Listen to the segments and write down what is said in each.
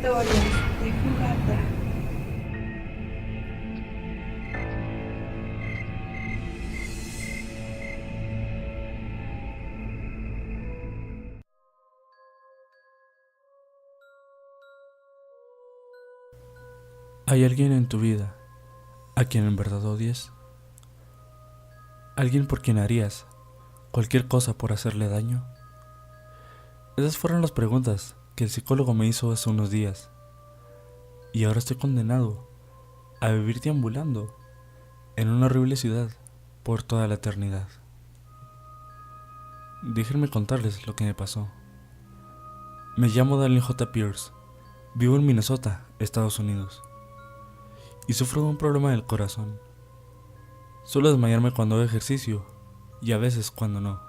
Historias de Fogata. ¿Hay alguien en tu vida a quien en verdad odies? ¿Alguien por quien harías cualquier cosa por hacerle daño? Esas fueron las preguntas que el psicólogo me hizo hace unos días, y ahora estoy condenado a vivir deambulando en una horrible ciudad por toda la eternidad. Déjenme contarles lo que me pasó. Me llamo Daniel J. Pierce, vivo en Minnesota, Estados Unidos, y sufro de un problema del corazón. Suelo desmayarme cuando hago ejercicio y a veces cuando no.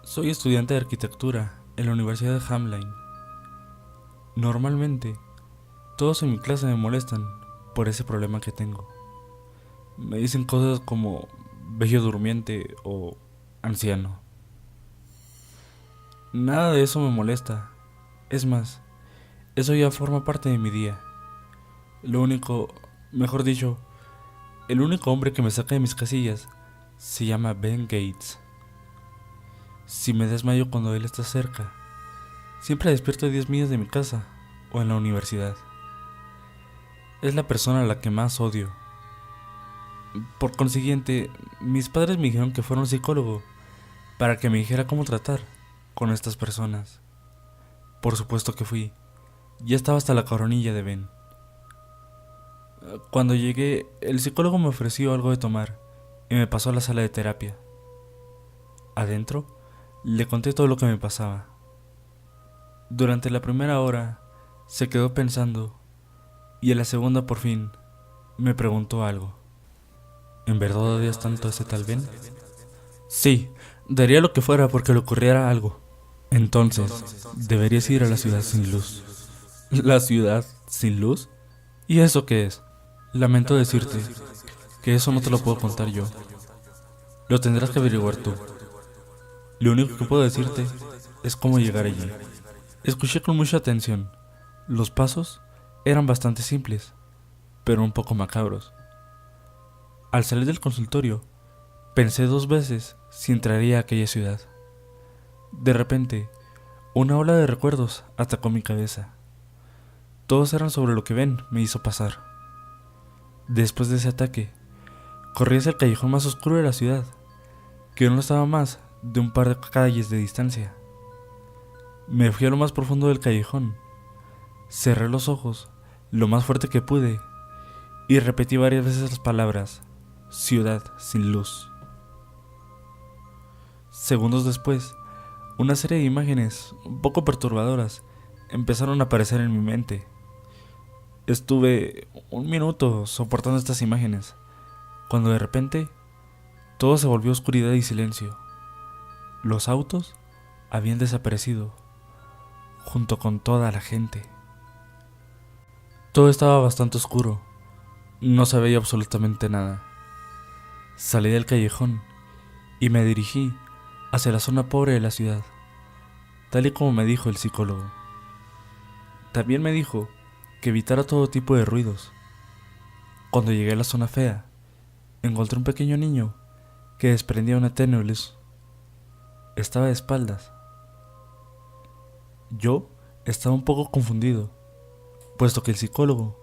Soy estudiante de arquitectura en la Universidad de Hamline. Normalmente, todos en mi clase me molestan por ese problema que tengo. Me dicen cosas como bello durmiente o anciano. Nada de eso me molesta. Es más, eso ya forma parte de mi día. Lo único, mejor dicho, el único hombre que me saca de mis casillas se llama Ben Gates. Si me desmayo cuando él está cerca, siempre despierto a 10 millas de mi casa o en la universidad. Es la persona a la que más odio. Por consiguiente, mis padres me dijeron que fuera un psicólogo para que me dijera cómo tratar con estas personas. Por supuesto que fui. Ya estaba hasta la coronilla de Ben. Cuando llegué, el psicólogo me ofreció algo de tomar y me pasó a la sala de terapia. Adentro, le conté todo lo que me pasaba. Durante la primera hora, se quedó pensando y en la segunda, por fin, me preguntó algo. ¿En verdad odias tanto a ese tal Ben? Sí, daría lo que fuera porque le ocurriera algo. Entonces, deberías ir a la ciudad sin luz. ¿La ciudad sin luz? ¿Y eso qué es? Lamento decirte que eso no te lo puedo contar yo. Lo tendrás que averiguar tú. Lo único que puedo decirte es cómo llegar allí. Escuché con mucha atención. Los pasos eran bastante simples, pero un poco macabros. Al salir del consultorio, pensé 2 veces si entraría a aquella ciudad. De repente, una ola de recuerdos atacó mi cabeza. Todos eran sobre lo que Ben me hizo pasar. Después de ese ataque, corrí hacia el callejón más oscuro de la ciudad, que no estaba más de un par de calles de distancia. Me fui a lo más profundo del callejón, cerré los ojos lo más fuerte que pude y repetí varias veces las palabras ciudad sin luz. Segundos después, una serie de imágenes un poco perturbadoras empezaron a aparecer en mi mente. Estuve 1 minuto soportando estas imágenes, cuando de repente todo se volvió oscuridad y silencio. Los autos habían desaparecido, junto con toda la gente. Todo estaba bastante oscuro, no se veía absolutamente nada. Salí del callejón y me dirigí hacia la zona pobre de la ciudad, tal y como me dijo el psicólogo. También me dijo que evitara todo tipo de ruidos. Cuando llegué a la zona fea, encontré un pequeño niño que desprendía una tenue luz. Estaba de espaldas. Yo estaba un poco confundido, puesto que el psicólogo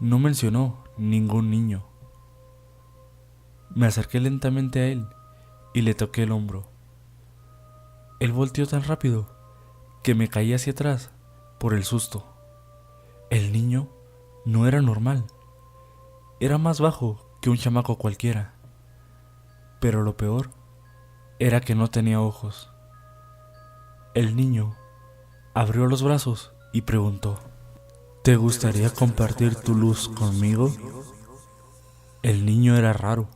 no mencionó ningún niño. Me acerqué lentamente a él y le toqué el hombro. Él volteó tan rápido que me caí hacia atrás por el susto. El niño no era normal. Era más bajo que un chamaco cualquiera. Pero lo peor era que no tenía ojos. El niño abrió los brazos y preguntó: ¿te gustaría compartir tu luz conmigo? El niño era raro.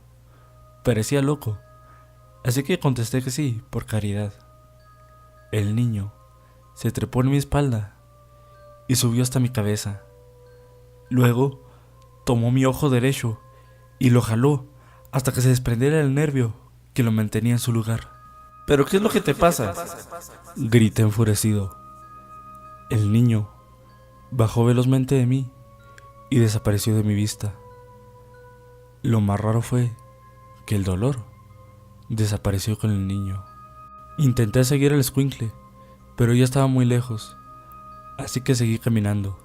Parecía loco. Así que contesté que sí, por caridad. El niño se trepó en mi espalda y subió hasta mi cabeza. Luego tomó mi ojo derecho y lo jaló hasta que se desprendiera el nervio que lo mantenía en su lugar. ¿Pero qué es lo que te pasa?, grité enfurecido. El niño bajó velozmente de mí y desapareció de mi vista. Lo más raro fue que el dolor desapareció con el niño. Intenté seguir al escuincle, pero ya estaba muy lejos, así que seguí caminando.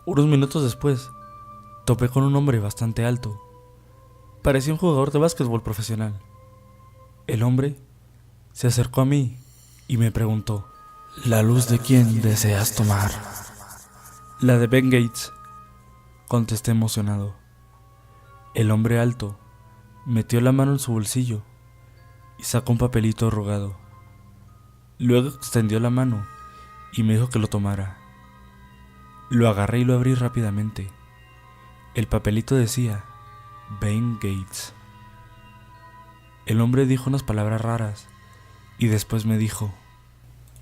Unos minutos después, topé con un hombre bastante alto. Parecía un jugador de básquetbol profesional. El hombre se acercó a mí y me preguntó: ¿La luz de quién deseas tomar? La de Ben Gates, contesté emocionado. El hombre alto metió la mano en su bolsillo y sacó un papelito arrugado. Luego extendió la mano y me dijo que lo tomara. Lo agarré y lo abrí rápidamente. El papelito decía Ben Gates. El hombre dijo unas palabras raras y después me dijo: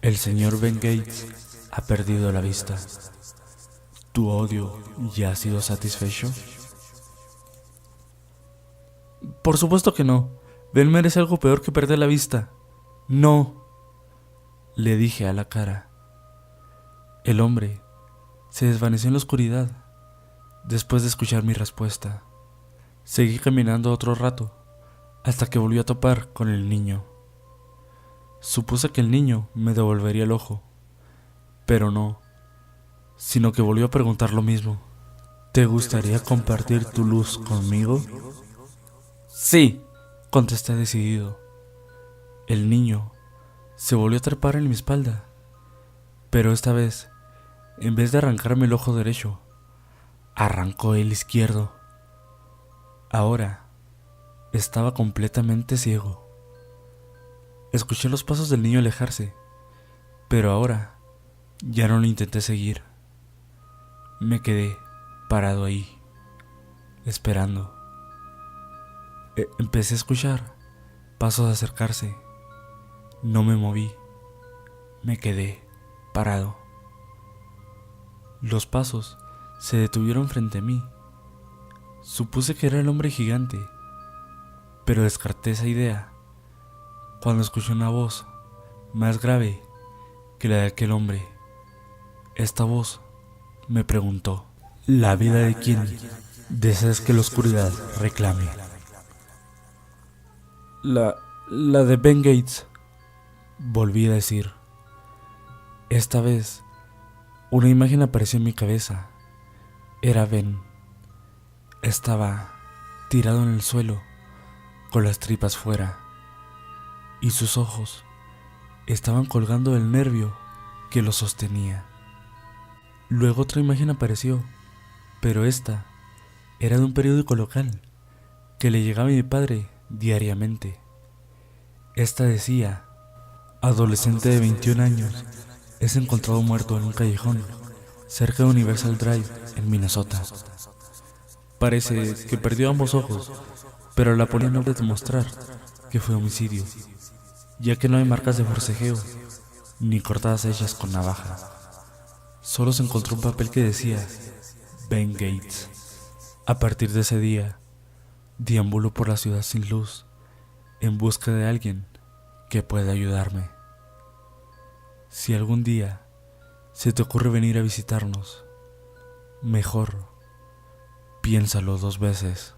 el señor Ben Gates ha perdido la vista. ¿Tu odio ya ha sido satisfecho? Por supuesto que no. Ben merece algo peor que perder la vista. No, le dije a la cara. El hombre se desvaneció en la oscuridad después de escuchar mi respuesta. Seguí caminando otro rato hasta que volví a topar con el niño. Supuse que el niño me devolvería el ojo, pero no, sino que volvió a preguntar lo mismo. ¿Te gustaría compartir tu luz conmigo? Sí, contesté decidido. El niño se volvió a trepar en mi espalda, pero esta vez, en vez de arrancarme el ojo derecho, arrancó el izquierdo. Ahora estaba completamente ciego. Escuché los pasos del niño alejarse, pero ahora ya no lo intenté seguir. Me quedé parado ahí, esperando. Empecé a escuchar pasos acercarse. No me moví. Me quedé parado. Los pasos se detuvieron frente a mí. Supuse que era el hombre gigante, pero descarté esa idea cuando escuché una voz más grave que la de aquel hombre. Esta voz me preguntó: ¿la vida de quién deseas que la oscuridad reclame? La de Ben Gates, volví a decir. Esta vez, una imagen apareció en mi cabeza. Era Ben. Estaba tirado en el suelo, con las tripas fuera, y sus ojos estaban colgando del nervio que lo sostenía. Luego otra imagen apareció, pero esta era de un periódico local que le llegaba a mi padre diariamente. Esta decía: adolescente de 21 años es encontrado muerto en un callejón cerca de Universal Drive en Minnesota. Parece que perdió ambos ojos, pero la policía no puede demostrar que fue homicidio, ya que no hay marcas de forcejeo ni cortadas hechas con navaja. Solo se encontró un papel que decía Ben Gates. A partir de ese día, deambulo por la ciudad sin luz en busca de alguien que pueda ayudarme. Si algún día se te ocurre venir a visitarnos, mejor piénsalo 2 veces.